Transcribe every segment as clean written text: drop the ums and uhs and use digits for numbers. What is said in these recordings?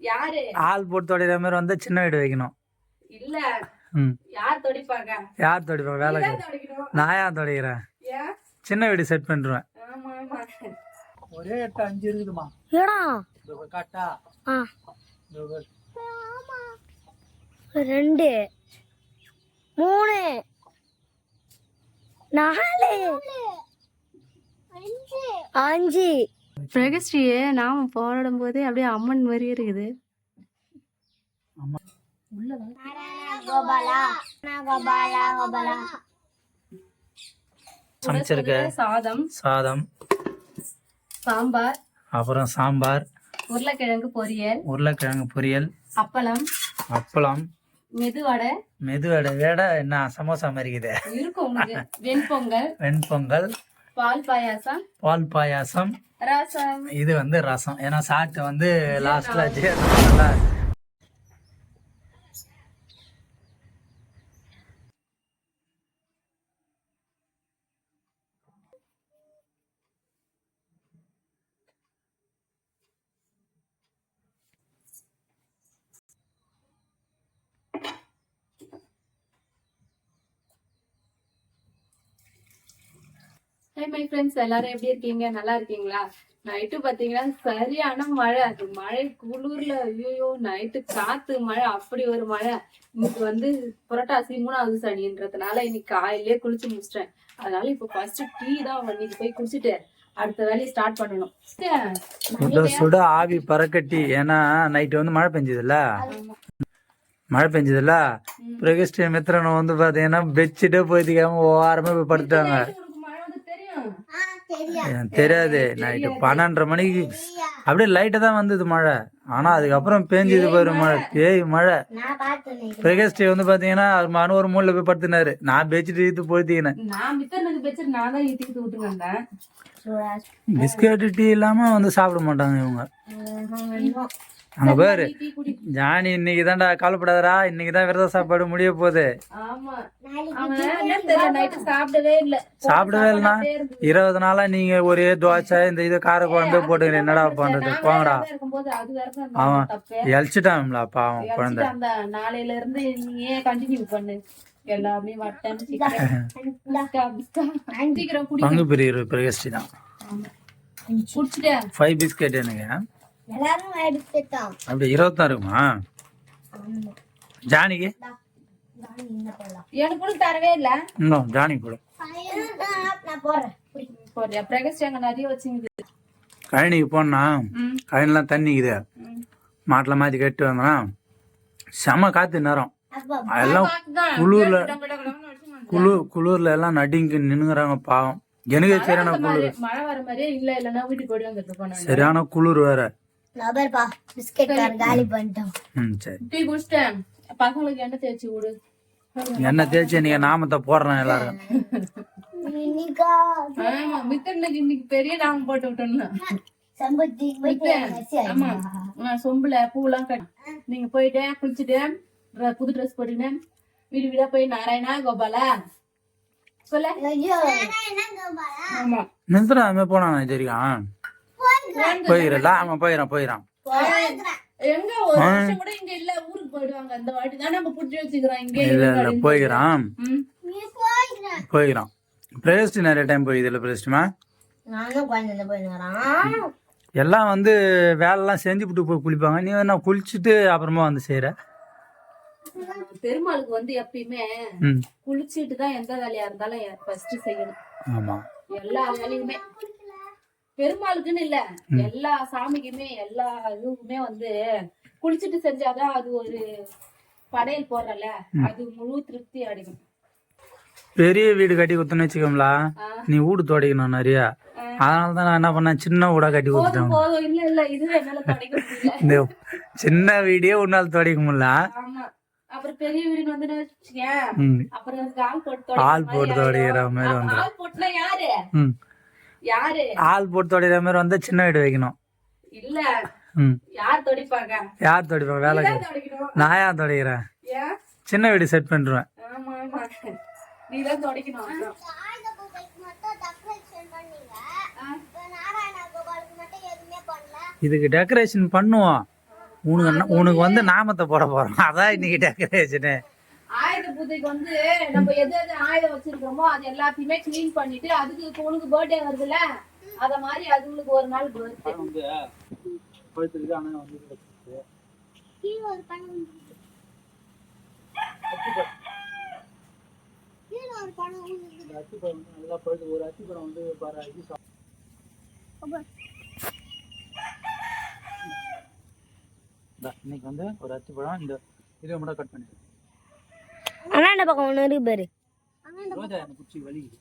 யாரு ஆள் போட்டு தொடைகிற மாதிரி வந்தா சின்ன வீடு வைக்கணும். இல்ல யார் தொடைப்பாங்க? யார் தொடைப்பாங்க? வேலை நான் ஏன் தொடைக்கிறேன்? சின்ன வீடு செட் பண்ணிடுவேன். ஒரே 8 5 இருக்குதுமா. காட்டா 2 3 4 5 பிரகஸ்ரீயே நாம போராடும் போதே அப்படியே அம்மன் மாதிரி இருக்குது. சமைச்சிருக்க சாதம் சாம்பார், அப்புறம் சாம்பார், உருளைக்கிழங்கு பொரியல், அப்பளம், மெதுவடை வேட என்ன சமோசா மாதிரி இருக்கும், வெண்பொங்கல், பால் பாயாசம், ரசம். இது வந்து ரசம். ஏன்னா சாப்பிட்டு வந்து லாஸ்ட்ல ஹாய் மை ஃப்ரெண்ட்ஸ், எல்லாரும் எப்படி இருக்கீங்க? நல்லா இருக்கீங்களா? நைட்டு பாத்தீங்கன்னா சரியான மழை. அது மழை குளிர்ல ஐயோ நைட்டு காத்து மழை, அப்படி ஒரு மழை. இன்னைக்கு வந்து புரட்டாசி 3வது சனின்றதுனால இன்னைக்கு காலையிலேயே குளிச்சு முடிச்சிட்டேன். அதனால இப்ப ஃபர்ஸ்ட் டீ தான் இன்னைக்கு போய் குடிச்சிட்டு அடுத்த வேலையை ஸ்டார்ட் பண்ணணும். சுட ஆவி பறக்கட்டி. ஏன்னா நைட்டு வந்து மழை பெஞ்சதுல்ல பிரகஸ்டி மித்திரன் வந்து பாத்தீங்கன்னா பெட்ஷீட்டே போயிக்காம ஓரமா போய் படுத்துட்டாங்க. தெரியாது, நைட்டு 12:30 மணிக்கு அப்படியே லைட்டா தான் வந்தது மழை. ஆனா அதுக்கப்புறம் பேஞ்சது பாரு மழை. பிரகஸ்டி வந்து பாத்தீங்கன்னா ஒரு மூலைல போய் படுத்துனாரு. நான் பெட்ஷீட் இழுத்து போயிட்டீங்கன்னு. பிஸ்கட் டீ இல்லாம வந்து சாப்பிட மாட்டாங்க இவங்க. அங்க பாரு ஜானி, இன்னைக்கு தான்டா கவலைப்படாதரா, இன்னைக்குதான் விரத சாப்பாடு முடிய போகுது. சாப்பிடவே இல்லைன்னா 20 நாளா நீங்க ஒரே தோசை இந்த இது கார குழம்பு போட்டுக்கிறேன். என்னடா பண்றது? போங்கடா. அவன் எழிச்சிட்டான்ல பாவம் குழந்தை. நாளையில இருந்து நீயே கண்டினியூ பண்ணு. பங்கு பிரிவு பிரகஸ்டி தான். 5 பிஸ்கெட் எனக்கு அப்படி 20 தான் இருக்குமா? ஜானிக்கு எனக்கு தரவே இல்ல. இன்னும் ஜானி கூட கழனிக்கு போனா கழனிலாம் தண்ணிக்குது. மாட்டில் மாற்றி கட்டு வந்தோம்னா செம காத்து நேரம். எல்லாம் குளிர்ல எல்லாம் நடிங்க நின்னுங்கிறாங்க பாவம். எனக்கு சரியான குளிர், சரியான குளிர் வேற. எண்ணெய் தேய்ச்சி நீங்க நாமத்தை போடுறேன் எல்லாரும். பெரிய நாமம் போட்டு விட்டோம்னா சொம்புல பூலாம் கட்டி நீங்க போயிட்டு குளிச்சுட்டு புது ட்ரெஸ் போட்டுன்னு வீடு வீடா போய் நாராயணா கோபாலா சொல்ல போனாங்க தெரியும். போயிடலாம். ஆமா போயிடறான். எங்க ஒரு வருஷம் கூட இங்க இல்ல, ஊருக்கு போயிடுவாங்க. அந்த வாட்டி தான் நம்ம புடிச்சு வச்சுக்கிறோம். இங்க இல்ல போயிடறான். பிரேஸ்ட் நிறைய டைம் போயிது இல்ல பிரேஸ்ட்மா? எல்லாம் வந்து வேலைலாம் செஞ்சுட்டு போய் குளிப்பாங்க. நீ என்ன குளிச்சுட்டு அப்புறமா வந்து செய்யற? பெருமாளுக்கு வந்து எப்பயுமே குளிச்சுட்டு தான் எந்த வேலையா இருந்தாலும் ஃபர்ஸ்ட் செய்யணும். ஆமா, எல்லா வேலையுமே பெருமாளுக்குன்னு இல்ல, எல்லா சாமிக்குமே எல்லா இதுவுமே வந்து குளிச்சுட்டு செஞ்சாதான் அது ஒரு படையல் போடுறல, அது முழு திருப்தி அடையும். பெரிய வீடு கட்டி கொடுத்தோன்னு வச்சுக்கோங்களா, நீ வீடு துடைக்கணும் நிறைய. அதனாலதான் நான் என்ன பண்ணேன், சின்ன வீடா கட்டி கொடுத்துட்டேன். இல்ல இதுவே என்னால துடைக்க முடியல. இந்த சின்ன வீடே உன்னால துடைக்க முடியல. அப்புறம் பெரிய வீடு வந்து அப்புறம் ஆள் போட்டு துடைக்கிற மாதிரி வந்து ஆள் போட்டு துடைக்கிற மாதிரி வந்தா சின்ன வீடு வைக்கணும். இல்ல யார் துடைப்பாங்க? வேலை நான் ஏன் துடைக்கிறேன்? சின்ன வீடு செட் பண்ணிடுவேன். இதுக்கு டெக்கரேஷன் பண்ணுவோம். உனக்கு வந்து நாமத்தை போட போறோம், அதான் இன்னைக்கு டெக்கரேஷனு. ஆயுத பூஜைக்கு வந்து நம்ம எது எது ஆயுதம் வச்சிருக்கோமோ அது எல்லாத்தையுமே கிளீன் பண்ணிட்டு, அதுக்கு இப்போ உனக்கு பர்த்டே வருதுல்ல, அத மாதிரி அதுங்களுக்கு ஒரு நாள் பர்த்டே. இன்னைக்கு வந்து ஒரு அத்திப்பழம் இந்த இதை மட்டும் கட் பண்ணி அண்ணாண்ட பக்கம் ஒன்று இருக்கு பாரு. ரோஜா எனக்கு குச்சி வலிக்குது.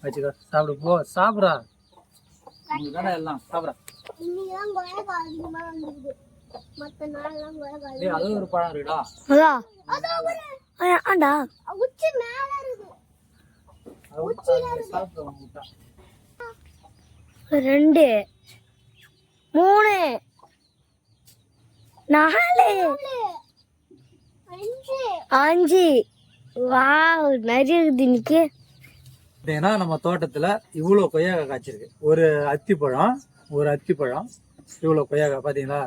வச்சுக்கோ, சாப்பிடு போ, சாப்பிடா. உங்களுக்கு தானே எல்லாம் சாப்பிடா. அது ஒரு பழம் இருக்குடா. ஆண்டா சாப்பிட்டு 2 3 4 5. வாவ், நிறைய இருக்குது இன்னைக்கு. ஏன்னா நம்ம தோட்டத்துல இவ்வளவு கொய்யாக்காய் காய்ச்சிருக்கு. ஒரு அத்திப்பழம் இவ்வளவு கொய்யாக்காய் பாத்தீங்களா,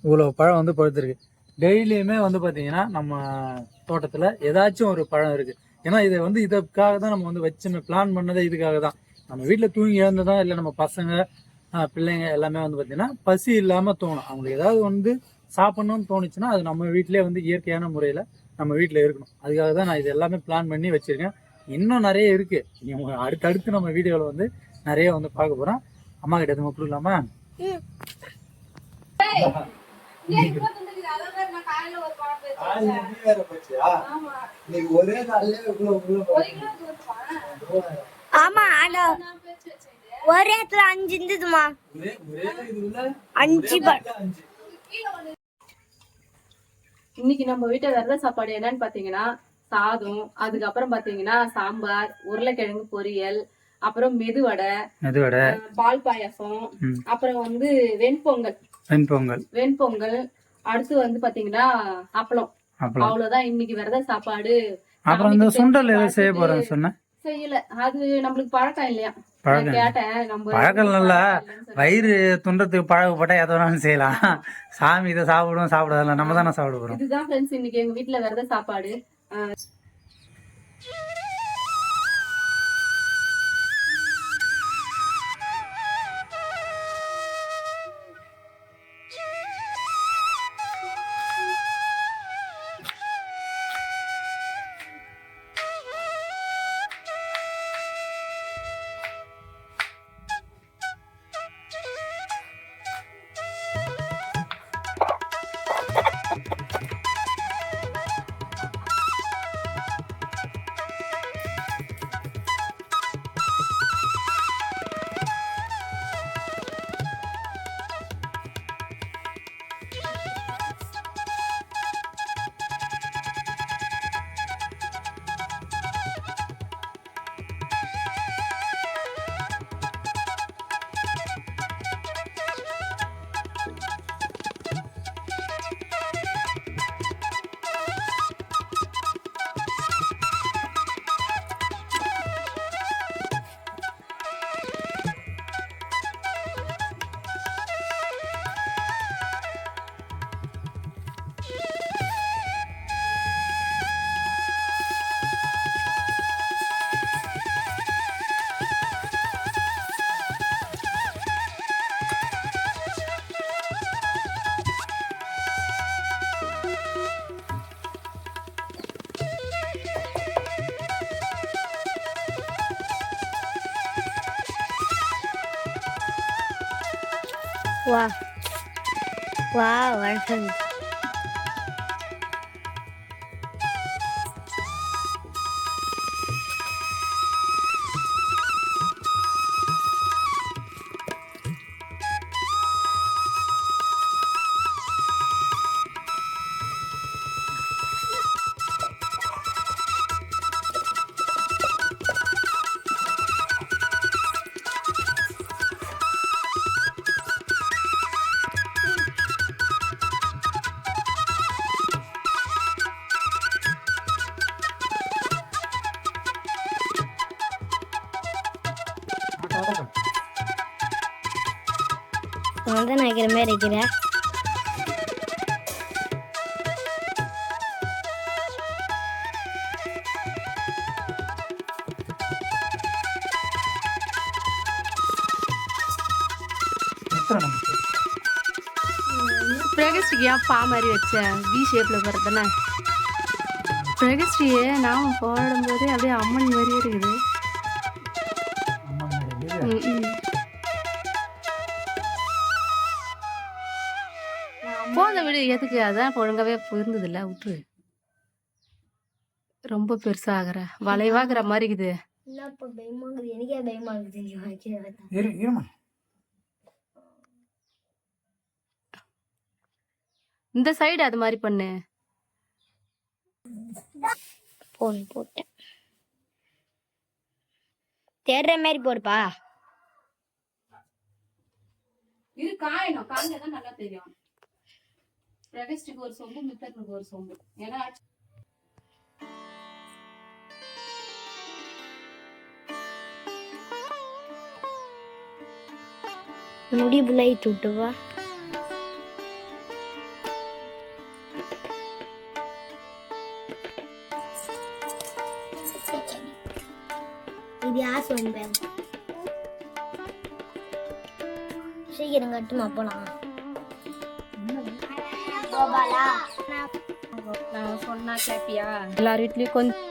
இவ்வளவு பழம் வந்து பழுத்திருக்கு. டெய்லியுமே வந்து பாத்தீங்கன்னா நம்ம தோட்டத்துல ஏதாச்சும் ஒரு பழம் இருக்கு. ஏன்னா இதை வந்து இதுக்காக தான் நம்ம வந்து வச்சு பிளான் பண்ணதே இதுக்காக தான். நம்ம வீட்டுல தூங்கி எழுந்ததான் இல்லை, நம்ம பசங்க பிள்ளைங்க எல்லாமே வந்து பாத்தீங்கன்னா பசி இல்லாம தோணும். அவங்களுக்கு ஏதாவது வந்து சாப்பிடணும்னு தோணுச்சுன்னா அது நம்ம வீட்டிலே வந்து இயற்கையான முறையில நம்ம வீட்டுல இருக்கணும். அதுக்காக தான் நான் இது எல்லாமே பிளான் பண்ணி வச்சிருக்கேன். இன்னும் நிறைய இருக்கு. அடுத்தடுத்து நம்ம வீடியோல வந்து நிறைய வந்து பார்க்க போறோம். அம்மா கிட்ட எதுவும் கொடுக்கலாமா? ஆமா, ஒரே இடத்துல 5 இருந்ததுமா. 5 இன்னைக்கு நம்ம வீட்டுல விரத சாப்பாடு என்னன்னு பாத்தீங்கன்னா சாதம், அதுக்கப்புறம் பாத்தீங்கன்னா சாம்பார், உருளைக்கிழங்கு பொரியல், அப்புறம் மெதுவடை, பால் பாயாசம், அப்புறம் வந்து வெண்பொங்கல், அடுத்து வந்து பாத்தீங்கன்னா அப்பளம். அவ்வளவுதான் இன்னைக்கு விரத சாப்பாடு. அப்புறம் இந்த சுண்டல் எதை செய்ய போறேன்னு சொன்ன? செய்யல, அது நம்மளுக்கு பழக்கம் இல்லையா. கேட்டேன், நம்ம பழக்கம் இல்ல, வயிறு துண்டத்துக்கு பழக்கப்பட்டா எதை வேணாலும் செய்யலாம். சாமி இதை சாப்பிடாதல, நம்ம தானே சாப்பிட போறோம். இதுதான் ஃப்ரெண்ட்ஸ் இன்னைக்கு எங்க வீட்டுல விரத சாப்பாடு. வணக்கம். வந்து நினைக்கிற மாதிரி இருக்கிறேன். பிரகஸ்ரீக்கு ஏன் பா மாதிரி வச்ச வி ஷேப்ல போறதுதானே. பிரகஸ்ரீயே நாம போடும்போது அப்படியே அம்மன் மாதிரியே இருக்குது. போத விடு, எதுக்கு? அதான் ஒழுங்காவே இருந்தது இல்ல, விட்டுரு. ரொம்ப பெருசாகிற வளைவாகிற மாதிரி இருக்குது. என்னப்பா பயமாகுது, எனக்கே பயமாகுது. இந்த சைடு அது மாதிரி பண்ணு. போட்டேன். தேடுற மாதிரி போடுப்பா. இது காயணும், காய்ஞ்சதான் நல்லா தெரியும். பிரகஸ்டிக்கு ஒரு சொம்பு, மித்தனுக்கு ஒரு சொம்பு. ஏன்னா முடி புள்ளாய் தூட்டுவா. இது யார் சொம்பேன்? சீக்கிரம் கட்டுமா போலாம். நான் சொன்னா கேப்பியா? எல்லார் வீட்லயும் கொஞ்சம்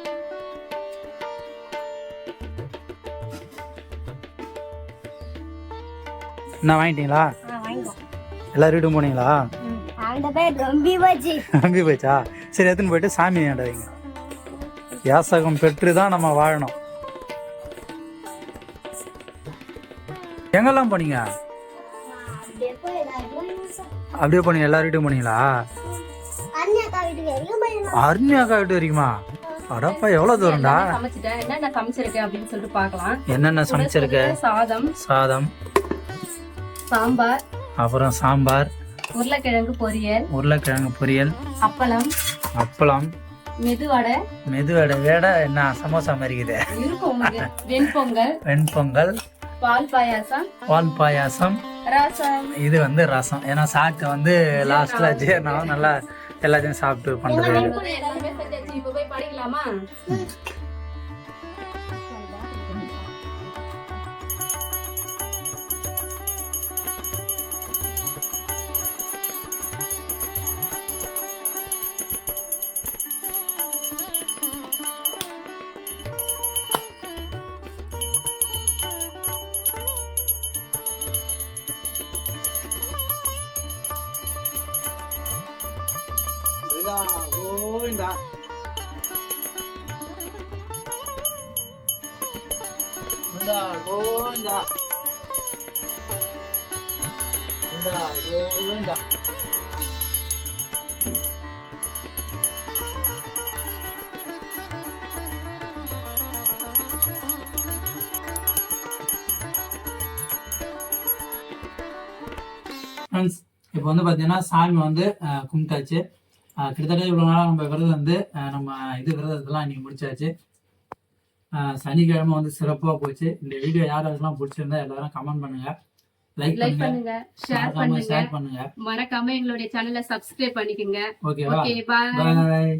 என்ன வாங்கிட்டீங்களா? எல்லாரும் வீடும் போனீங்களா? நம்பி போச்சா? சரி, எடுத்துன்னு போயிட்டு சாமி வைங்க. யாசகம் பெற்று தான் நம்ம வாழணும். எங்கெல்லாம் போனீங்க? அப்படியே போனீங்க, எல்லாரும் வீட்டும் போனீங்களா? அருண்யாக்கா வீட்டு வரைக்குமா? அடப்பா, எவ்வளவு தூரம்டா? சமைச்சிட்டேன். என்னென்ன சமைச்சிருக்கேன் அப்படின்னு சொல்லிட்டு பார்க்கலாம். என்னென்ன சமைச்சிருக்க? சாதம், சாம்பார், அப்புறம் சாம்பார், உருளைக்கிழங்கு பொரியல், அப்பளம், மெதுவடை வேட என்ன சமோசா மாதிரி இருக்குது. இருக்கும். வெண்பொங்கல், பால் பாயாசம், ரசம். இது வந்து ரசம். ஏன்னா சாப்பிட்டு லாஸ்ட்ல ஜீரணம் நல்லா எல்லாத்தையும் சாப்பிட்டு பண்றது. எல்லாமே செஞ்சாச்சு. இப்ப போய் படிக்கலாமா? கோவிந்தா கோவிந்தா கோவிந்தா. இப்போ பாத்தீங்கன்னா சாமி கும்பிட்டாச்சு. கிட்டத்தட்ட இவ்வளவு நாளா நம்ம விரதம் நம்ம விரதத்தெல்லாம் இன்னைக்கு முடிச்சாச்சு. சனிக்கிழமை சிறப்பா போச்சு. இந்த வீடியோ யாரெல்லாம் பிடிச்சிருந்தா எல்லாரும் கமெண்ட் பண்ணுங்க, லைக் பண்ணுங்க, ஷேர் பண்ணுங்க, மறக்காம எங்களுடைய சேனலை சப்ஸ்கிரைப் பண்ணிக்கோங்க. ஓகேவா? பாய்.